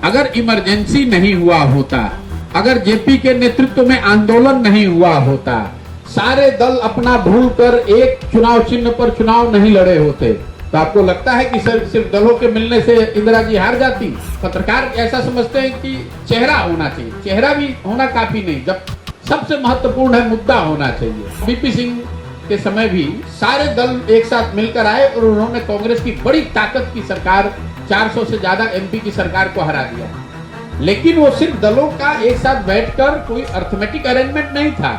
अगर इमरजेंसी नहीं हुआ होता, अगर जेपी के नेतृत्व में आंदोलन नहीं हुआ होता, सारे दल अपना भूलकर एक चुनाव चिन्ह पर चुनाव नहीं लड़े होते, तो आपको लगता है कि सिर्फ दलों के मिलने से इंदिरा जी हार जाती? पत्रकार ऐसा समझते हैं कि चेहरा होना चाहिए, चेहरा भी होना काफी नहीं, जब सबसे महत्वपूर्ण है मुद्दा होना चाहिए। वीपी सिंह के समय भी सारे दल एक साथ मिलकर आए और उन्होंने कांग्रेस की बड़ी ताकत की सरकार, 400 से ज्यादा एमपी की सरकार को हरा दिया। लेकिन वो सिर्फ दलों का एक साथ बैठकर कोई अर्थमेटिक अरेंजमेंट नहीं था,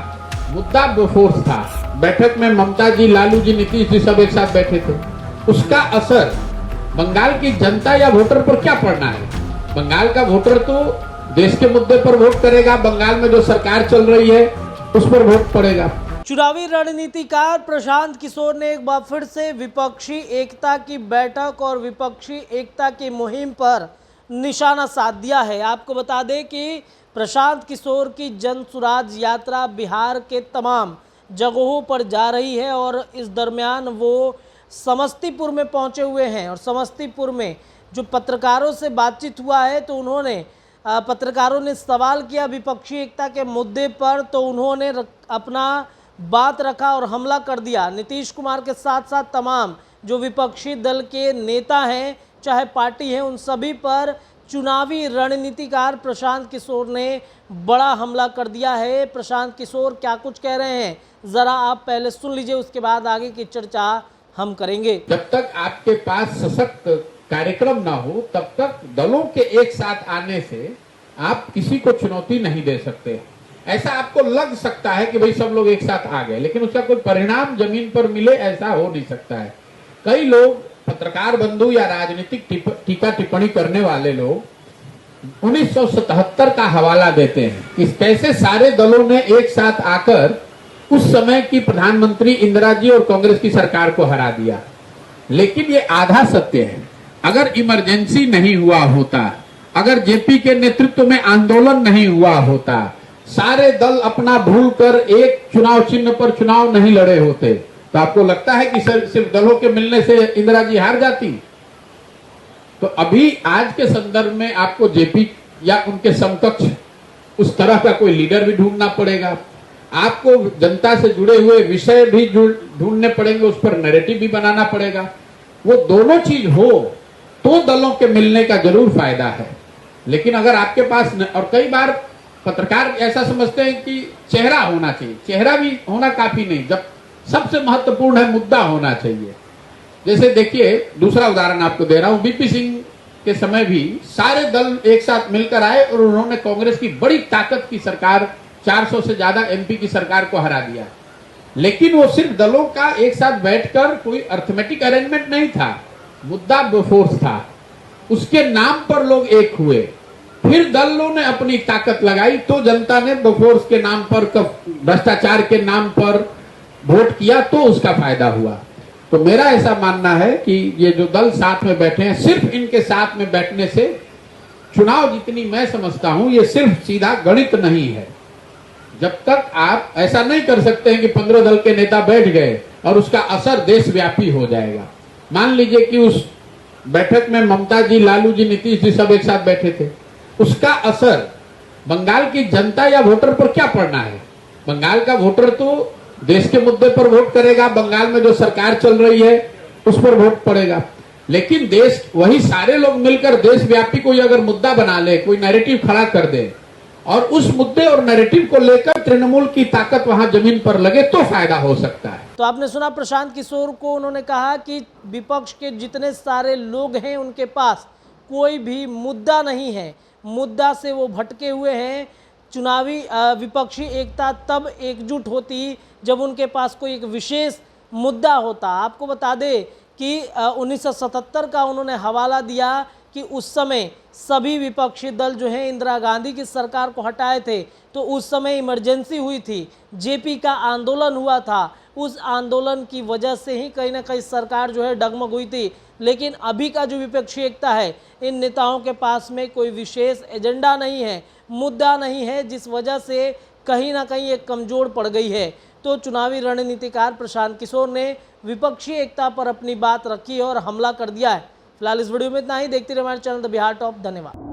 मुद्दा बोफोर्स था। बैठक में ममता जी, लालू जी, नीतीश जी सब एक साथ बैठे थे। उसका असर बंगाल की जनता या वोटर पर क्या पड़ना है? बंगाल का वोटर तो देश के मुद्दे पर वोट करेगा, बंगाल में जो सरकार चल रही है उस पर वोट पड़ेगा। चुनावी रणनीतिकार प्रशांत किशोर ने एक बार फिर से विपक्षी एकता की बैठक और विपक्षी एकता की मुहिम पर निशाना साध दिया है। आपको बता दें कि प्रशांत किशोर की जन सुराज यात्रा बिहार के तमाम जगहों पर जा रही है और इस दरमियान वो समस्तीपुर में पहुंचे हुए हैं और समस्तीपुर में जो पत्रकारों से बातचीत हुआ है तो उन्होंने पत्रकारों ने सवाल किया विपक्षी एकता के मुद्दे पर, तो उन्होंने अपना बात रखा और हमला कर दिया। नीतीश कुमार के साथ साथ तमाम जो विपक्षी दल के नेता हैं, चाहे पार्टी है, उन सभी पर चुनावी रणनीतिकार प्रशांत किशोर ने बड़ा हमला कर दिया है। प्रशांत किशोर क्या कुछ कह रहे हैं जरा आप पहले सुन लीजिए, उसके बाद आगे की चर्चा हम करेंगे। जब तक आपके पास सशक्त कार्यक्रम ना हो तब तक दलों के एक साथ आने से आप किसी को चुनौती नहीं दे सकते। ऐसा आपको लग सकता है कि भाई सब लोग एक साथ आ गए, लेकिन उसका कोई परिणाम जमीन पर मिले ऐसा हो नहीं सकता है। कई लोग, पत्रकार बंधु या राजनीतिक टीका टिप्पणी करने वाले लोग 1977 का हवाला देते हैं कि कैसे सारे दलों ने एक साथ आकर उस समय की प्रधानमंत्री इंदिरा जी और कांग्रेस की सरकार को हरा दिया। लेकिन ये आधा सत्य है। अगर इमरजेंसी नहीं हुआ होता, अगर जेपी के नेतृत्व में आंदोलन नहीं हुआ होता, सारे दल अपना भूलकर एक चुनाव चिन्ह पर चुनाव नहीं लड़े होते, तो आपको लगता है कि सिर्फ दलों के मिलने से इंदिरा जी हार जाती? तो अभी आज के संदर्भ में आपको जेपी या उनके समकक्ष उस तरह का कोई लीडर भी ढूंढना पड़ेगा। आपको जनता से जुड़े हुए विषय भी ढूंढने पड़ेंगे, उस पर नैरेटिव भी बनाना पड़ेगा। वो दोनों चीज हो तो दलों के मिलने का जरूर फायदा है। लेकिन अगर आपके पास और कई बार पत्रकार ऐसा समझते हैं कि चेहरा होना चाहिए, चेहरा भी होना काफी नहीं, जब सबसे महत्वपूर्ण है मुद्दा होना चाहिए। जैसे देखिए, दूसरा उदाहरण आपको दे रहा हूं। वीपी सिंह के समय भी सारे दल एक साथ मिलकर आए और उन्होंने कांग्रेस की बड़ी ताकत की सरकार, 400 से ज्यादा एमपी की सरकार को हरा दिया। लेकिन वो सिर्फ दलों का एक साथ बैठकर कोई अर्थमेटिक अरेंजमेंट नहीं था, मुद्दा बोफोर्स था। उसके नाम पर लोग एक हुए, फिर दलों ने अपनी ताकत लगाई तो जनता ने बोफोर्स के नाम पर, भ्रष्टाचार के नाम पर वोट किया तो उसका फायदा हुआ। तो मेरा ऐसा मानना है कि ये जो दल साथ में बैठे हैं, सिर्फ इनके साथ में बैठने से चुनाव जितनी मैं समझता हूं, ये सिर्फ सीधा गणित नहीं है। जब तक आप ऐसा नहीं कर सकते हैं कि 15 दल के नेता बैठ गए और उसका असर देशव्यापी हो जाएगा। मान लीजिए कि उस बैठक में ममता जी, लालू जी, नीतीश जी सब एक साथ बैठे थे, उसका असर बंगाल की जनता या वोटर पर क्या पड़ना है? बंगाल का वोटर तो देश के मुद्दे पर वोट करेगा, बंगाल में जो सरकार चल रही है उस पर वोट पड़ेगा। लेकिन देश, वही सारे लोग मिलकर देशव्यापी कोई अगर मुद्दा बना ले, कोई नैरेटिव खड़ा कर दे और उस मुद्दे और नैरेटिव को लेकर तृणमूल की ताकत वहां जमीन पर लगे तो फायदा हो सकता है। तो आपने सुना प्रशांत किशोर को, उन्होंने कहा कि विपक्ष के जितने सारे लोग हैं उनके पास कोई भी मुद्दा नहीं है, मुद्दा से वो भटके हुए हैं। चुनावी विपक्षी एकता तब एकजुट होती जब उनके पास कोई एक विशेष मुद्दा होता। आपको बता दें कि 1977 का उन्होंने हवाला दिया कि उस समय सभी विपक्षी दल जो हैं इंदिरा गांधी की सरकार को हटाए थे, तो उस समय इमरजेंसी हुई थी, जेपी का आंदोलन हुआ था, उस आंदोलन की वजह से ही कहीं ना कहीं सरकार जो है डगमग हुई थी। लेकिन अभी का जो विपक्षी एकता है, इन नेताओं के पास में कोई विशेष एजेंडा नहीं है, मुद्दा नहीं है, जिस वजह से कहीं ना कहीं एक कमजोर पड़ गई है। तो चुनावी रणनीतिकार प्रशांत किशोर ने विपक्षी एकता पर अपनी बात रखी और हमला कर दिया है। फिलहाल इस वीडियो में इतना ही। देखते रहिए हमारे चैनल द बिहार टॉप। धन्यवाद।